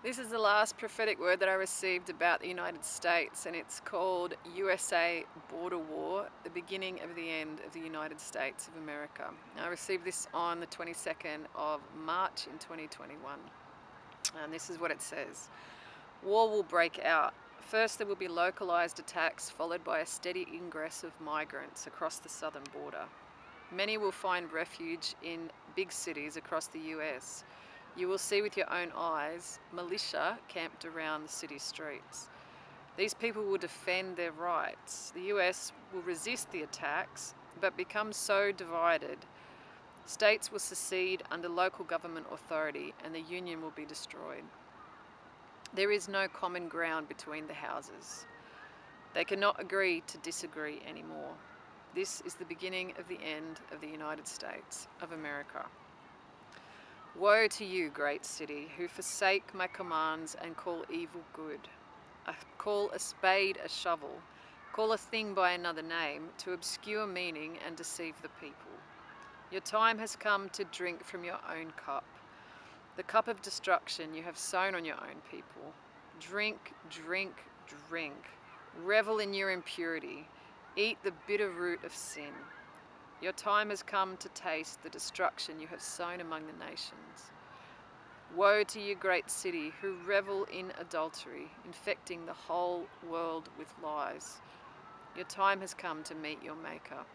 This is the last prophetic word that I received about the United States, and it's called USA Border War, the beginning of the end of the United States of America. I received this on the 22nd of March in 2021, and this is what it says. War will break out. First there will be localized attacks, followed by a steady ingress of migrants across the southern border. Many will find refuge in big cities across the US. You will see with your own eyes militia camped around the city streets. These people will defend their rights. The US will resist the attacks, but become so divided. States will secede under local government authority and the union will be destroyed. There is no common ground between the houses. They cannot agree to disagree anymore. This is the beginning of the end of the United States of America. Woe to you, great city, who forsake my commands and call evil good. Call a spade a shovel, call a thing by another name, to obscure meaning and deceive the people. Your time has come to drink from your own cup, the cup of destruction you have sown on your own people. Drink, drink, drink. Revel in your impurity. Eat the bitter root of sin. Your time has come to taste the destruction you have sown among the nations. Woe to you, great city, who revel in adultery, infecting the whole world with lies. Your time has come to meet your Maker.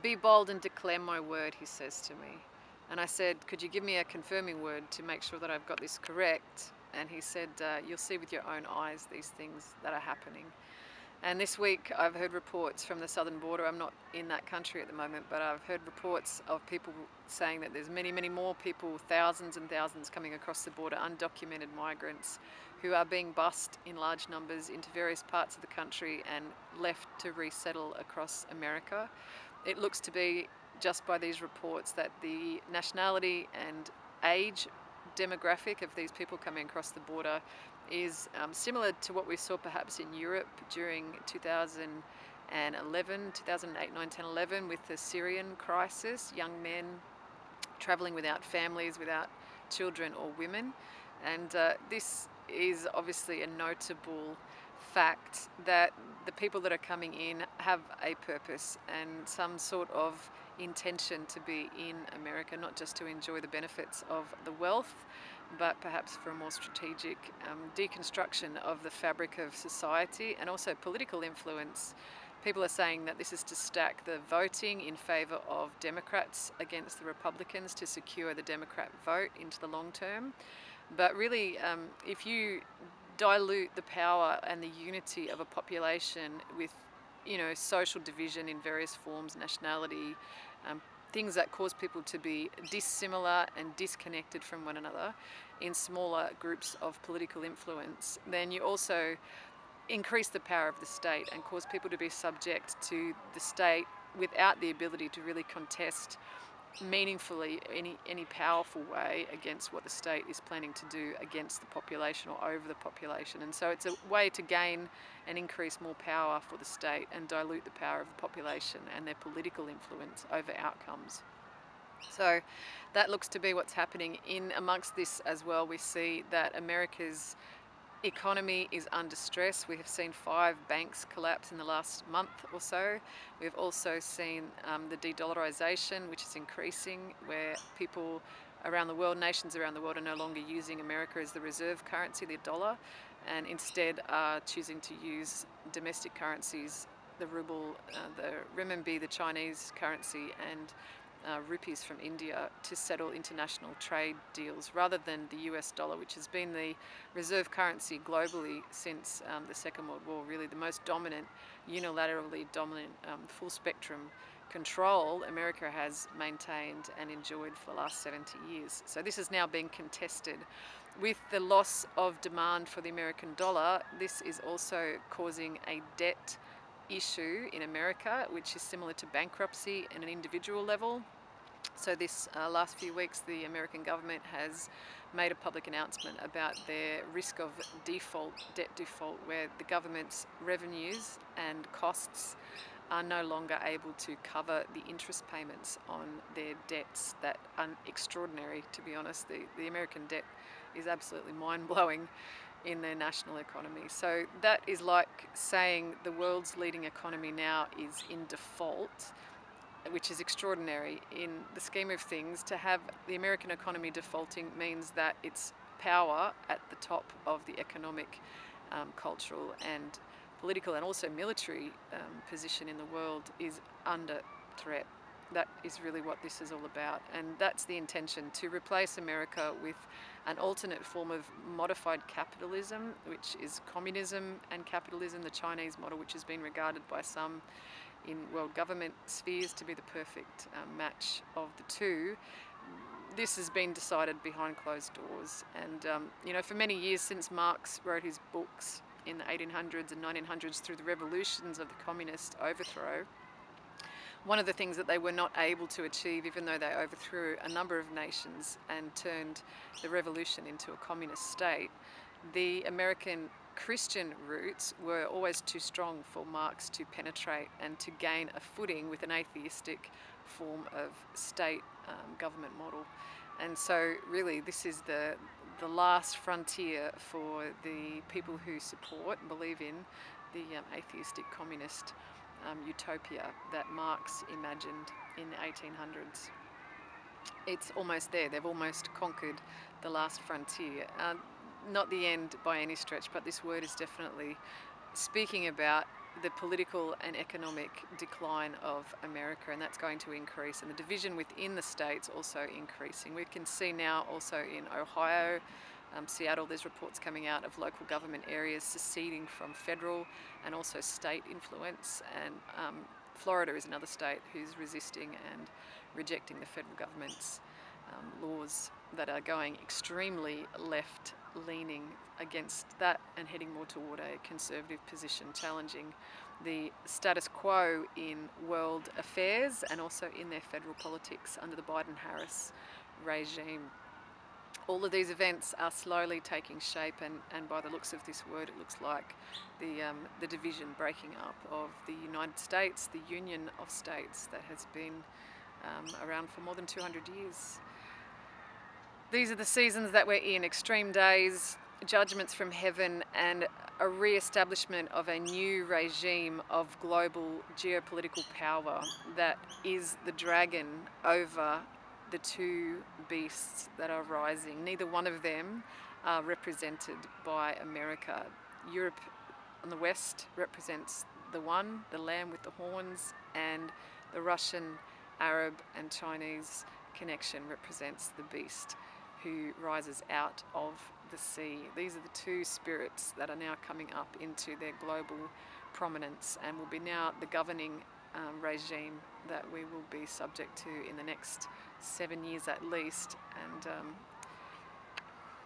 Be bold and declare my word, he says to me. And I said, could you give me a confirming word to make sure that I've got this correct? And he said, you'll see with your own eyes these things that are happening. And this week I've heard reports from the southern border. I'm not in that country at the moment, but I've heard reports of people saying that there's many, many more people, thousands and thousands coming across the border, undocumented migrants who are being bussed in large numbers into various parts of the country and left to resettle across America. It looks to be, just by these reports, that the nationality and age demographic of these people coming across the border is similar to what we saw perhaps in Europe during 2011, 2008, 9, 10, 11 with the Syrian crisis, young men travelling without families, without children or women. And this is obviously a notable fact that the people that are coming in have a purpose and some sort of intention to be in America, not just to enjoy the benefits of the wealth, but perhaps for a more strategic deconstruction of the fabric of society and also political influence. People are saying that this is to stack the voting in favour of Democrats against the Republicans to secure the Democrat vote into the long term. But really, if you dilute the power and the unity of a population with, social division in various forms, nationality, things that cause people to be dissimilar and disconnected from one another in smaller groups of political influence, then you also increase the power of the state and cause people to be subject to the state without the ability to really contest meaningfully any powerful way against what the state is planning to do against the population or over the population. And so it's a way to gain and increase more power for the state and dilute the power of the population and their political influence over outcomes. So that looks to be what's happening. In amongst this as well, we see that America's economy is under stress. We have seen 5 banks collapse in the last month or so. We've also seen the de-dollarization, which is increasing, where people around the world, nations around the world, are no longer using America as the reserve currency, the dollar, and instead are choosing to use domestic currencies, the ruble, the renminbi, the Chinese currency, and rupees from India to settle international trade deals rather than the US dollar, which has been the reserve currency globally since the Second World War, really the most dominant, unilaterally dominant, full spectrum control America has maintained and enjoyed for the last 70 years. So this is now being contested. With the loss of demand for the American dollar, this is also causing a debt issue in America, which is similar to bankruptcy at an individual level. So this last few weeks, the American government has made a public announcement about their risk of default, debt default, where the government's revenues and costs are no longer able to cover the interest payments on their debts that are extraordinary, to be honest. The American debt is absolutely mind-blowing in their national economy. So that is like saying the world's leading economy now is in default, which is extraordinary in the scheme of things. To have the American economy defaulting means that its power at the top of the economic, cultural and political and also military position in the world is under threat. That is really what this is all about, and that's the intention, to replace America with an alternate form of modified capitalism, which is communism and capitalism, the Chinese model, which has been regarded by some in world government spheres to be the perfect match of the two. This has been decided behind closed doors, and for many years since Marx wrote his books in the 1800s and 1900s through the revolutions of the communist overthrow, one of the things that they were not able to achieve, even though they overthrew a number of nations and turned the revolution into a communist state, the American Christian roots were always too strong for Marx to penetrate and to gain a footing with an atheistic form of state government model. And so really this is the last frontier for the people who support and believe in the atheistic communist utopia that Marx imagined in the 1800s. It's almost there. They've almost conquered the last frontier. Not the end by any stretch, but this word is definitely speaking about the political and economic decline of America, and that's going to increase, and the division within the states also increasing. We can see now also in Ohio, Seattle, there's reports coming out of local government areas seceding from federal and also state influence, and Florida is another state who's resisting and rejecting the federal government's laws that are going extremely left-leaning against that and heading more toward a conservative position, challenging the status quo in world affairs and also in their federal politics under the Biden-Harris regime. All of these events are slowly taking shape, and by the looks of this word, it looks like the division breaking up of the United States, the Union of States that has been around for more than 200 years. These are the seasons that we're in: extreme days, judgments from heaven, and a re-establishment of a new regime of global geopolitical power that is the dragon over the two beasts that are rising. Neither one of them are represented by America. Europe on the west represents the one, the lamb with the horns, and the Russian, Arab and Chinese connection represents the beast who rises out of the sea. These are the two spirits that are now coming up into their global prominence and will be now the governing regime that we will be subject to in the next 7 years at least, and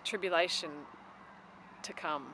tribulation to come.